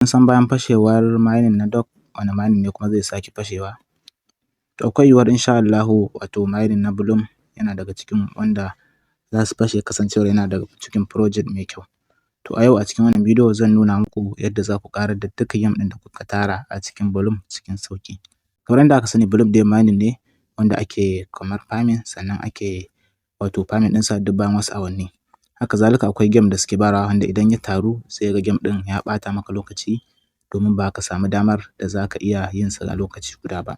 Kun san bayan fashewar mining na Doc wane mining ne kuma zai sake fashewa? To akwai yiwuwar insha Allahu wato mining na Bloom yana daga cikin wanda za su fashe kasancewar yana daga cikin project mai kyau. To a yau a cikin wannan bidiyo zan nuna muku yadda za ku ƙarar da duka yam ɗin da kuka tara a cikin Bloom cikin sauƙi. Kamar yadda aka sani Bloom dai mining ne wanda ake kamar farming sannan ake wato farming ɗinsa duk bayan wasu awanni. Haka zalika akwai game da suke barawa wanda idan ya taru sai ka ga game ɗin ya ɓata maka lokaci domin ba ka samu damar da za ka iya yin sa a lokaci guda ba.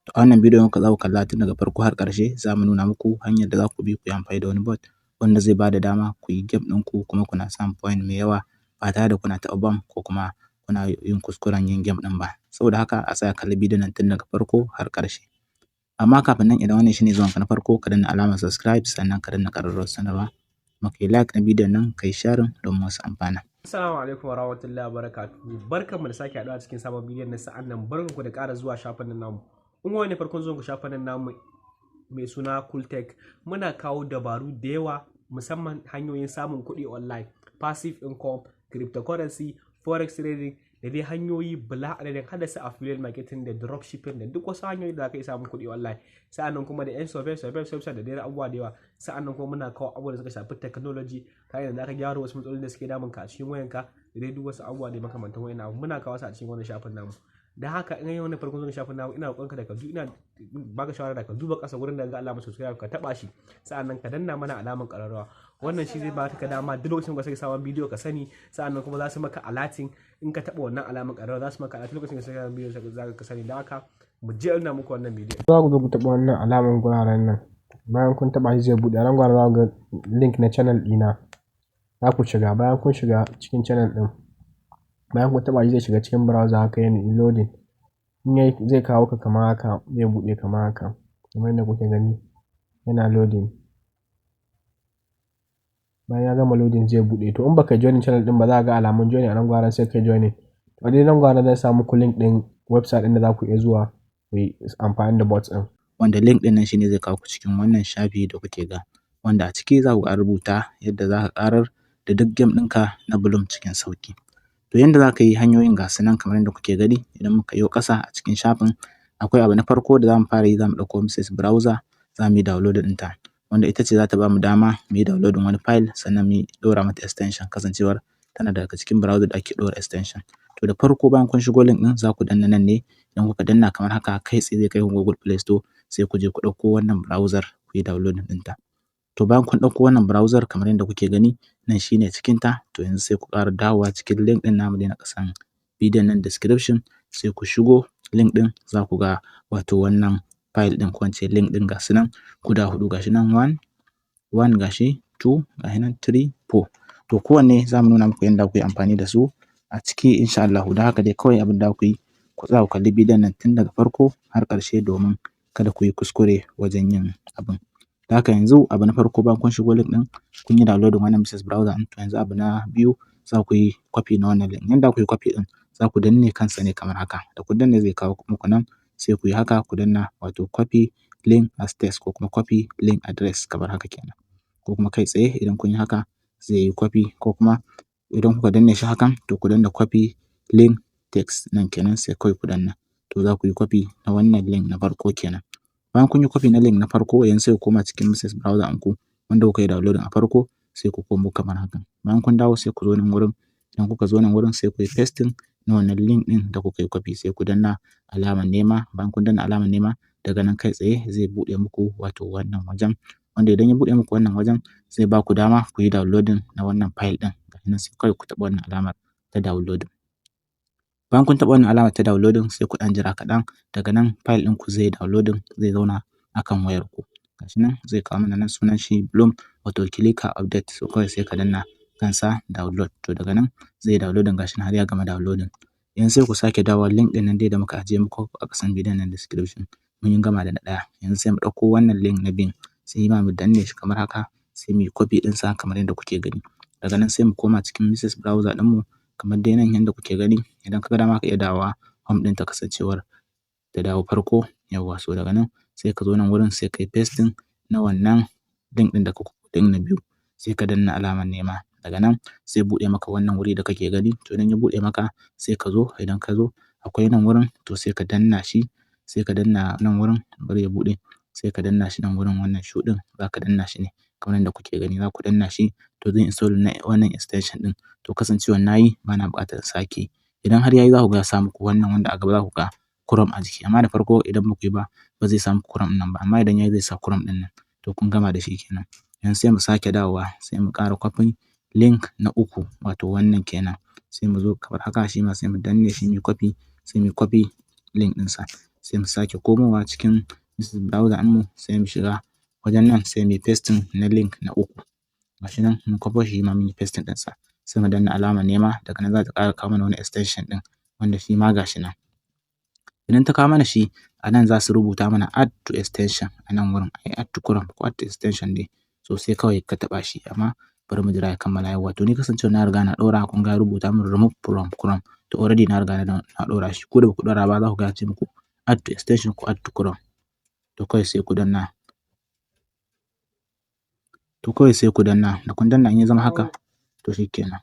To a wannan bidiyon za ku kalla tun daga farko har ƙarshe za mu nuna muku hanyar da za ku bi ku yi amfani da wani bot wanda zai ba da dama ku yi game ɗinku kuma kuna samun point mai yawa ba tare da kuna taɓa bam ko kuma kuna yin kuskuren yin game ɗin ba. Saboda haka a tsaya a kalli bidiyon nan tun daga farko har ƙarshe. Amma kafin nan idan wannan shine zuwanka na farko ka danna alamar subscribe sannan ka danna ƙararrawar sanarwa. Kuma kai like na bidiyon nan kai sharing domin wasu amfana. Assalamu alaikum warahmatullahi wabarakatuh. Barkanmu da sake haɗuwa cikin sabon bidiyon na sa'an nan barkanku da ƙara zuwa shafin nan namu. In wani farkon zuwan ku shafin nan namu mai suna Cooltech muna kawo dabaru da yawa musamman hanyoyin samun kuɗi online, passive income, cryptocurrency, forex trading da dai hanyoyi bala adadin hadasa affiliate marketing da dropshipping da duk wasu hanyoyi da za ka yi samun kuɗi online. Sa'annan kuma da yan software da dai abubuwa da yawa. Sa'annan kuma muna kawo abubuwa da suka shafi technology ta yadda za ka gyara wasu matsalolin da suke damun ka a cikin wayanka da dai duk wasu abubuwa da makamantan wayannan abu muna kawo su a cikin wannan shafin namu. Dan haka in yi wannan farkon zuwa shafin namu ina roƙonka da ka ina baka shawara da ka duba ƙasa gurin da ga alamar subscribe ka taɓa shi sa'annan ka danna mana alamar ƙararrawa. Wannan shi zai baka dama duk lokacin da ka saki sabon bidiyo ka sani sa'annan kuma za su maka alatin in ka taɓa wannan alamar ƙararrawa za su maka alatin lokacin da ka saki sabon bidiyo za ka sani. Dan haka mu je ina muku wannan bidiyo. Za ku zo ku taɓa wannan alamar guraren nan bayan kun taɓa shi zai buɗe a nan guraren za ku ga link na channel ɗina za ku shiga bayan kun shiga cikin channel ɗin bayan kun taɓa shi zai shiga cikin browser haka yana loading in yayi zai kawo ka kamar haka zai buɗe kamar haka kamar yadda kuke gani yana loading. Bayan ya gama loading zai buɗe to in baka join channel ɗin ba za ka ga alamun join a nan guraren sai kai join. To dai nan guraren zai sa muku link ɗin website ɗin da za ku iya zuwa ku yi amfani da bots ɗin. Wanda link ɗin nan shine zai kawo ku cikin wannan shafi da kuke ga wanda a ciki za ku ga rubuta yadda za ka ƙarar da duk game ɗinka na Bloom cikin sauƙi. To yanda za ka yi hanyoyin ga su nan kamar yadda kuke gani idan muka yo ƙasa a cikin shafin akwai abu na farko da za mu fara yi za mu ɗauko Mrs Browser za mu yi downloading ɗinta wanda ita ce za ta ba mu dama mu yi downloading wani file sannan mu ɗora mata extension kasancewar tana daga cikin browser da ake ɗora extension. To da farko bayan kun shigo link ɗin za ku danna nan ne idan kuka danna kamar haka kai tsaye zai kai ku Google Play Store sai ku je ku ɗauko wannan browser ku yi downloading ɗinta. To bayan kun ɗauko wannan browser kamar yadda kuke gani nan shine cikinta to yanzu sai ku ƙara dawowa cikin link ɗin namu dai na ƙasan bidiyon nan description sai ku shigo link ɗin za ku ga wato wannan file ɗin ko ince link ɗin ga su nan guda huɗu ga shi nan 1 ga shi 2 ga shi nan 3 4 to kowanne za mu nuna muku yadda ku yi amfani da su a ciki insha Allahu. Don haka dai kawai abin da ku yi ku tsaya ku kalli bidiyon nan tun daga farko har ƙarshe domin kada ku yi kuskure wajen yin abin. Da haka yanzu abu na farko bayan kun shigo link ɗin kun yi downloading wannan Mrs Browser ɗin to yanzu abu na biyu za ku yi copy na wannan link. Yanda ku yi copy ɗin za ku danne kansa ne kamar haka da kun danne zai kawo muku nan sai ku yi haka ku danna wato copy link as text ko kuma copy link address kamar haka kenan ko kuma kai tsaye idan kun yi haka zai yi copy ko kuma idan kuka danne shi hakan to ku danna copy link text nan kenan sai kawai ku danna to za ku yi copy na wannan link na farko kenan. Bayan kun yi copy na link na farko yanzu sai ku koma cikin Mrs Browser ɗinku wanda kuka yi downloading a farko sai ku komo kamar haka. Bayan kun dawo sai ku zo nan wurin idan kuka zo nan wurin sai ku yi pasting na wannan link ɗin da kuka yi copy sai ku danna alamar nema bayan kun danna alamar nema daga nan kai tsaye zai buɗe muku wato wannan wajen wanda idan ya buɗe muku wannan wajen zai ba ku dama ku yi downloading na wannan file ɗin gashi nan sai kawai ku taɓa wannan alamar ta downloading. Bayan kun taɓa wannan alamar ta downloading sai ku ɗan jira kaɗan daga nan file ɗinku zai yi downloading zai zauna akan wayarku gashi nan zai kawo mana nan sunan shi Bloom wato clicker update so kawai sai ka danna kansa download to daga nan zai downloading gashi nan har ya gama downloading. Yanzu sai ku sake dawowa link ɗin nan dai da muka ajiye muku a ƙasan bidiyon nan description mun yi gama da na ɗaya yanzu sai mu ɗauko wannan link na biyun sai ma mu danne shi kamar haka sai mu yi copy ɗinsa kamar yadda kuke gani. Daga nan sai mu koma cikin Mrs Browser ɗinmu kamar dai nan yadda kuke gani idan ka ga dama ka iya dawowa home ɗin ta kasancewar ta dawo farko yawwa so daga nan sai ka zo nan wurin sai ka yi pasting na wannan link ɗin da kuka ɗin na biyu sai ka danna alamar nema daga nan sai buɗe maka wannan wuri da kake gani, to idan ya buɗe maka sai ka zo, idan ka zo akwai nan wurin to sai ka danna shi, sai ka danna nan wurin bari ya buɗe, sai ka danna shi nan wurin wannan shoe ɗin za ka danna shi ne kamar yadda kuke gani, za ku danna shi to zai installing na wannan extension ɗin. To kasancewar na yi ba na buƙatar sake, idan har ya yi za ku ga ya sa muku wannan wanda a gaba za ku ga Chrome a jiki, amma da farko idan ba ku yi ba ba zai sa muku Chrome ɗin nan ba, amma idan ya yi zai sa Chrome ɗin nan, to kun gama da shi kenan. Yanzu sai mu sake dawowa sai mu ƙara copy link na uku wato wannan kenan, sai mu zo kamar haka shi ma sai mu danne shi mu yi copy, sai mu yi copy link ɗinsa, sai mu sake komowa cikin browser ɗinmu sai mu shiga wajen nan sai mu yi pasting na link na uku. Gashi nan mun kwafo shi ma mun yi pasting ɗinsa, sai mu danna alamar nema, daga nan za ta ƙara kawo mana wani extension ɗin wanda shi ma gashi nan. Idan ta kawo mana shi a nan za su rubuta mana add to extension a nan wurin, add to Chrome ko add to extension dai, so sai kawai ka taɓa shi, amma bari mu jira ya kammala. Yawwa to ni kasancewar na riga na ɗora kun ga ya rubuta min remove from Chrome, to already na riga na ɗora shi, ko da ba ku ɗora ba za ku ga ya ce muku add to extension ko add to Chrome, to kawai sai ku danna. To kawai sai ku danna, da kun danna in ya zama haka to shi kenan.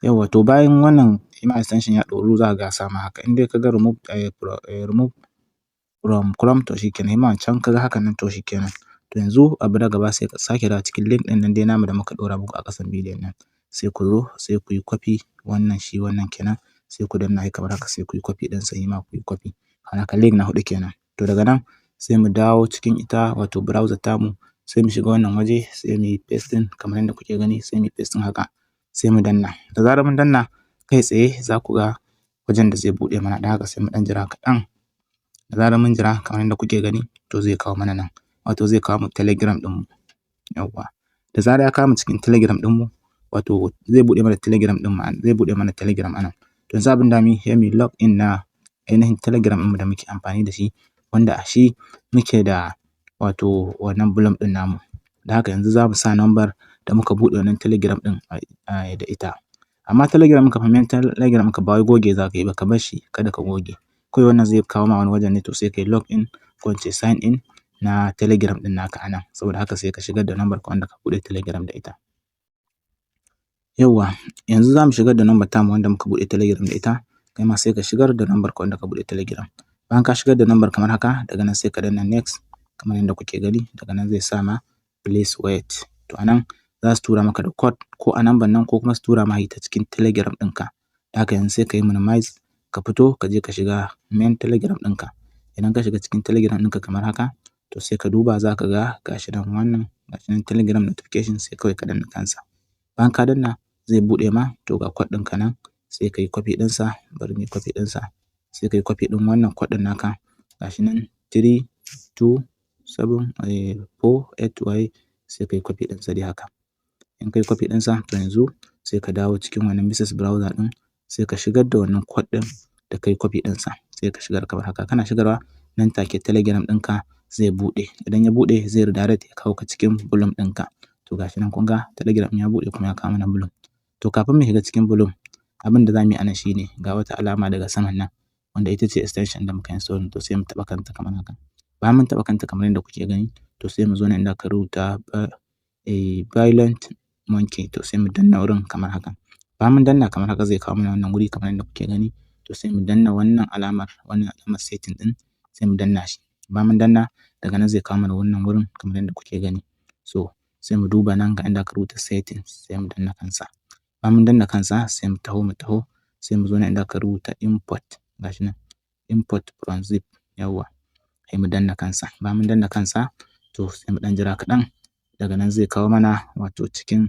Yawwa to bayan wannan shi ma extension ya ɗoru za ka ga ya samu haka, in dai ka ga remove from Chrome to shi kenan, shi ma wancan ka ga hakan nan to shi kenan. To yanzu abu na gaba sai ka sake dawowa cikin link ɗin nan dai namu da muka ɗora muku a ƙasan bidiyon nan, sai ku zo sai ku yi copy wannan shi wannan kenan, sai ku danna shi kamar haka sai ku yi copy ɗinsa shi ma ku yi copy, haka link na huɗu kenan. To daga nan sai mu dawo cikin ita wato browser tamu, sai mu shiga wannan waje sai mu yi pasting kamar yadda kuke gani, sai mu yi pasting haka sai mu danna. Da zarar mun danna kai tsaye za ku ga wajen da zai buɗe mana, don haka sai mu ɗan jira kaɗan. Da zarar mun jira kamar yadda kuke gani to zai kawo mana nan, wato zai kawo mu Telegram ɗinmu. Yawwa da zarar ya kawo mu cikin Telegram ɗinmu wato zai buɗe mana Telegram ɗinmu, zai buɗe mana Telegram a nan. To yanzu abin da mu yi sai mu yi log in na ainihin Telegram ɗinmu da muke amfani da shi, wanda a shi muke da wato wannan Bloom ɗin namu. Da haka yanzu za mu sa number da muka buɗe wannan Telegram ɗin da ita. Amma Telegram ɗinka fa main Telegram ɗinka ba wai goge za ka yi ba, ka bar shi kada ka goge. Kawai wannan zai kawo ma wani wajen ne to sai ka yi log in ko in ce sign in na Telegram ɗin naka a nan. Saboda haka sai ka shigar da number ka wanda ka buɗe Telegram da ita. Yawwa yanzu za mu shigar da number tamu wanda muka buɗe Telegram da ita, kai ma sai ka shigar da number ka wanda ka buɗe Telegram. Bayan ka shigar da number kamar haka, daga nan sai ka danna next kamar yadda kuke gani, daga nan zai sa ma please wait. To a nan za su tura maka da code ko a number nan ko kuma su tura ma ita cikin Telegram ɗinka. Da haka yanzu sai ka yi minimize ka fito ka je ka shiga main Telegram ɗinka. Idan ka shiga cikin Telegram ɗinka kamar haka, to sai ka duba za ka ga gashi nan wannan gashi nan Telegram notification, sai kawai ka danna kansa. Bayan ka danna zai buɗe ma, to ga code ɗinka nan sai ka yi copy ɗinsa, bari mu yi copy ɗinsa, sai ka yi copy ɗin wannan code ɗin naka gashi nan 32748Y, sai ka yi copy ɗinsa dai haka. In ka yi copy ɗinsa to yanzu sai ka dawo cikin wannan Mrs Browser ɗin, sai ka shigar da wannan code ɗin da ka yi copy ɗinsa, sai ka shigar kamar haka. Kana shigarwa nan take Telegram ɗinka zai buɗe, idan ya buɗe zai redirect ya kawo ka cikin Bloom ɗinka. To gashi nan kun ga Telegram ya buɗe kuma ya kawo mana Bloom. To kafin mu shiga cikin Bloom, abin da za mu yi a nan shi ne ga wata alama daga saman nan wanda ita ce extension da muka install, to sai mu taɓa kanta kamar haka. Bayan mun taɓa kanta kamar yadda kuke gani, to sai mu zo nan inda aka rubuta Violent Monkey, to sai mu danna wurin kamar haka. Bayan mun danna kamar haka zai kawo mana wannan wuri kamar yadda kuke gani, to sai mu danna wannan alamar setting ɗin, sai mu danna shi. Bayan mun danna daga nan zai kawo mana wannan wurin kamar yadda kuke gani. So sai mu duba nan ga inda aka rubuta settings, sai mu danna kansa. Bayan mun danna kansa sai mu taho sai mu zo nan inda aka rubuta import, gashi nan import from zip, yawwa sai mu danna kansa. Bayan mun danna kansa to sai mu ɗan jira kaɗan, daga nan zai kawo mana wato cikin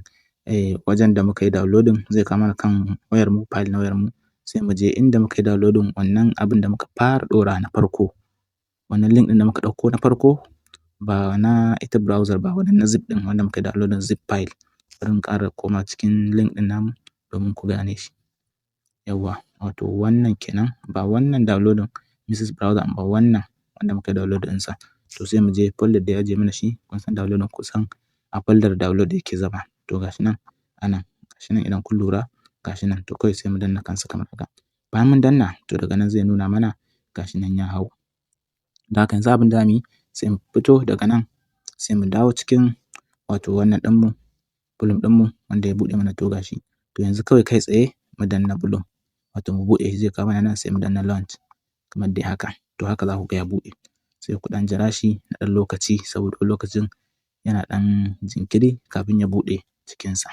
wajen da muka yi downloading, zai kawo mana kan wayarmu, file na wayarmu, sai mu je inda muka yi downloading wannan abin da muka fara ɗora na farko, wannan link ɗin da muka ɗauko na farko, ba na ita browser ba, wannan na zip ɗin wanda muka yi downloading zip file. Bari mu ƙara koma cikin link ɗin namu domin ku gane shi. Yawwa wato wannan kenan, ba wannan downloading Mrs Browser ba, wannan wanda muka yi downloading ɗinsa. To sai mu je folder da ya ajiye mana shi, kun san downloading kusan a folder download yake zama. To gashi nan a nan, gashi nan idan kun lura gashi nan, to kawai sai mu danna kansa kamar haka. Bayan mun danna to daga nan zai nuna mana gashi nan ya hau. Da haka yanzu abin da za mu yi sai mu fito daga nan sai mu dawo cikin wato wannan ɗinmu Bloom ɗinmu wanda ya buɗe mana to gashi. To yanzu kawai kai tsaye mu danna Bloom. Wato mu buɗe shi zai kawo mana nan sai mu danna launch kamar dai haka. To haka za ku ga ya buɗe. Sai ku ɗan jira shi na ɗan lokaci saboda lokacin yana ɗan jinkiri kafin ya buɗe cikinsa.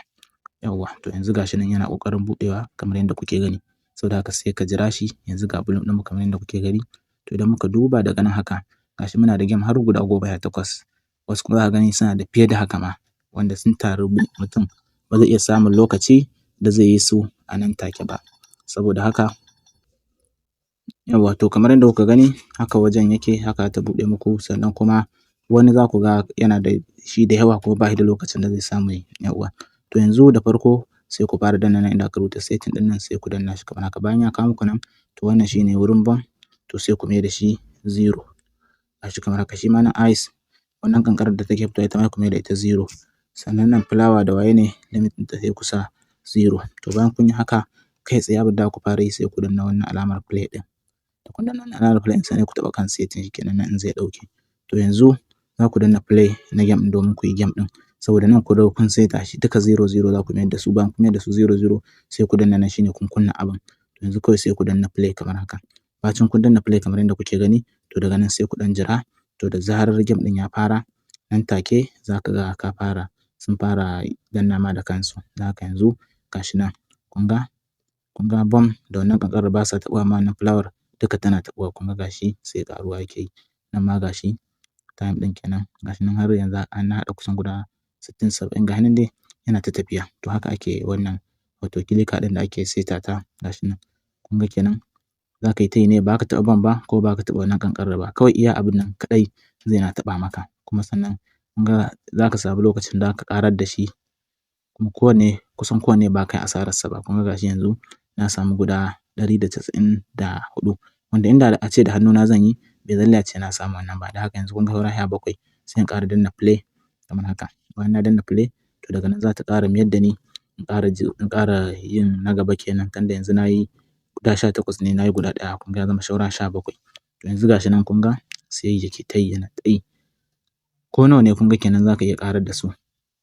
Yawwa to yanzu gashi nan yana ƙoƙarin buɗewa kamar yadda kuke gani. Saboda haka sai ka jira shi yanzu ga Bloom ɗinmu kamar yadda kuke gani. To idan muka duba daga nan haka gashi muna da game har guda 18. Wasu kuma za ka gani suna da fiye da haka ma wanda sun taru mutum ba zai iya samun lokaci da zai yi su a nan take ba. Saboda haka yawwa to kamar yadda kuka gani haka wajen yake haka ta buɗe muku sannan kuma wani za ku ga yana da shi da yawa kuma ba shi da lokacin da zai samu yi yawwa. To yanzu da farko sai ku fara danna nan inda aka rubuta setting ɗin nan sai ku danna shi kamar haka. Bayan ya kawo muku nan to wannan shine wurin bam to sai ku mai da shi 0. Gashi kamar haka shi ma nan ice wannan ƙanƙarar da take fitowa ita ma ku mai da ita 0. Sannan nan fulawa da waye ne limit ɗinta sai ku sa 0. To bayan kun yi haka kai tsaye abin da za ku fara yi sai ku danna wannan alamar play ɗin. Da kun danna wannan alamar play ɗin sai ku taɓa kan setting shikenan nan in zai ɗauke. To yanzu za ku danna play na game ɗin domin ku yi game ɗin. Saboda nan kun riga kun saita shi duka 0 0 za ku mayar da su bayan kun mayar da su 0 0 sai ku danna nan shine kun kunna abin. To yanzu kawai sai ku danna play kamar haka. Bacin kun danna play kamar yadda kuke gani to daga nan sai ku ɗan jira to da zarar game ɗin ya fara nan take za ka ga ka fara sun fara danna ma da kansu. Don haka yanzu gashi nan kun ga bam da wannan ƙanƙarar ba sa taɓa ma wannan fulawar duka tana taɓuwa kun ga gashi sai ƙaruwa yake yi. Nan ma gashi time ɗin kenan gashi nan har yanzu an haɗa kusan guda 60 70 ga nan dai yana ta tafiya. To haka ake wannan wato clicker ɗin da ake saita ta gashi nan. Kun ga kenan za ka yi ta yi ne ba ka taɓa bam ba ko ba ka taɓa wannan ƙanƙarar ba. Kawai iya abun nan kaɗai zai na taɓa maka. Kuma sannan kun ga za ka samu lokacin da ka ƙarar da shi kuma kusan kowanne ba kai asararsa ba. Kun ga gashi yanzu na samu guda 194 wanda inda a ce da hannuna zan yi bai zalla ce na samu wannan ba. Da haka yanzu kun ga saura 17 sai in ƙara danna play kamar haka. Bayan na danna play to daga nan za ta ƙara mayar da ni in ƙara yin na gaba kenan tunda yanzu na yi guda 18 ne na yi guda ɗaya kun ga ya zama saura 17. To yanzu gashi nan kun ga sai yake ta yi yana ta yi. Ko nawa ne kun ga kenan za ka iya ƙarar da su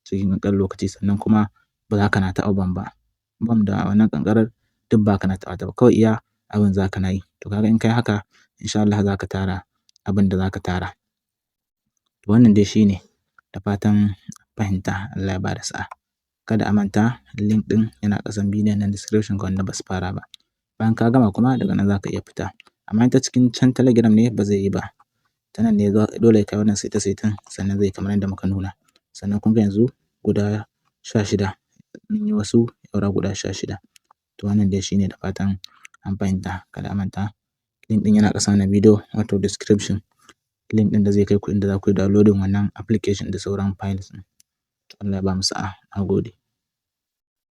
cikin ƙanƙanin lokaci sannan kuma ba za ka na taɓa bam ba. Bam da wannan ƙanƙarar duk ba ka na taɓa ta ba kawai iya abin za ka na yi. To kaga in kai haka in sha Allah za ka tara abin da za ka tara. To wannan dai shine da fatan fahimta Allah ya ba da sa'a. Kada a manta link ɗin yana ƙasan bidiyon nan description ga wanda ba su fara ba. Bayan ka gama kuma daga nan za ka iya fita. Amma ta cikin can Telegram ne ba zai yi ba. Ta nan ne dole ka yi wannan saita-saitan sannan zai kamar yadda muka nuna. Sannan kun ga yanzu guda 16 mun yi wasu saura guda 16. To wannan dai shine da fatan an fahimta. Kada a manta link ɗin yana ƙasa na bidiyo wato description. Link ɗin da zai kai ku inda za ku yi downloading wannan application da sauran files ɗin. Allah ya bamu sa'a. Na gode.